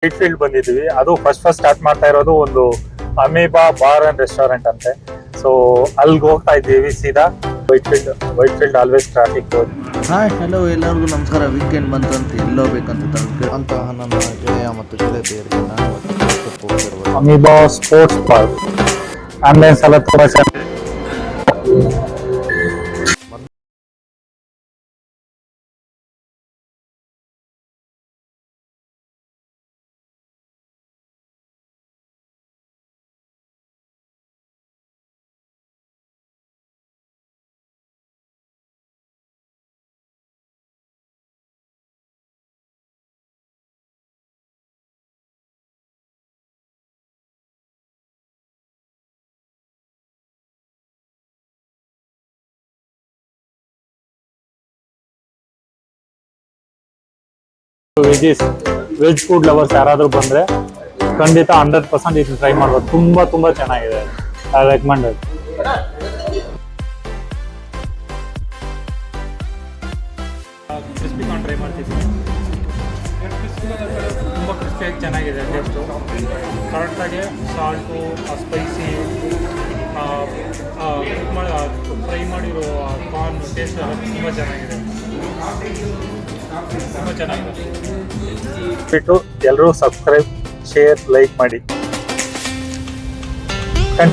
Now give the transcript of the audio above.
White field ಬಂದಿದ್ವಿ. ಅದು first start ಮಾಡ್ತಾ ಇರೋದು ಒಂದು ಅಮೀಬಾ ಬಾರ್ ಅಂಡ್ ರೆಸ್ಟೋರೆಂಟ್ ಅಂತೆ. ಸೊ ಅಲ್ಲಿಗೆ ಹೋಗ್ತಾ ಇದ್ದೀವಿ ಸೀದಾ. White field always traffic. Hi hello ಎಲ್ಲರಿಗೂ ನಮಸ್ಕಾರ. ವೀಕೆಂಡ್ ಬಂತಂತ ಎಲ್ಲೋಗ್ಬೇಕಂತ ಅಂತಹ ನನ್ನ ಗೆಳೆಯ ಮತ್ತು ಗೆಳತಿಯರಿಗೆ ನಾನು ಹೋಗ್ತಿರುವ ಅಮೀಬಾ ಸ್ಪೋರ್ಟ್ಸ್ ಪಾರ್ಕ್ ಆಂಬುಲೆನ್ಸ್ ಎಲ್ಲ ತುಂಬಾ ಚೆನ್ನಾಗಿ. ವೆಜ್ ಫುಡ್ ಲವರ್ಸ್ ಯಾರಾದ್ರೂ ಬಂದ್ರೆ ಖಂಡಿತ 100% ಇದು ಟ್ರೈ ಮಾಡ್ಬೋದು. ತುಂಬಾ ಚೆನ್ನಾಗಿದೆ. I recommended. Crispy corn try ಮಾಡ್ತಿದ್ದೀನಿ. ತುಂಬ ಕ್ರಿಸ್ಪಿಯಾಗಿ ಚೆನ್ನಾಗಿದೆ. ಟೇಸ್ಟು ಕರೆಕ್ಟಾಗಿ ಸಾಲ್ಟು, ಸ್ಪೈಸಿ, ಫ್ರೈ ಮಾಡಿರೋ ಕಾರ್ನ್ ಟೇಸ್ಟ್ ಎಲ್ಲ ತುಂಬ ಚೆನ್ನಾಗಿದೆ. ತುಂಬ ಚೆನ್ನಾಗಿದೆ. ಬಿಟ್ಟು ಎಲ್ಲರೂ ಸಬ್ಸ್ಕ್ರೈಬ್, ಶೇರ್, ಲೈಕ್ ಮಾಡಿ.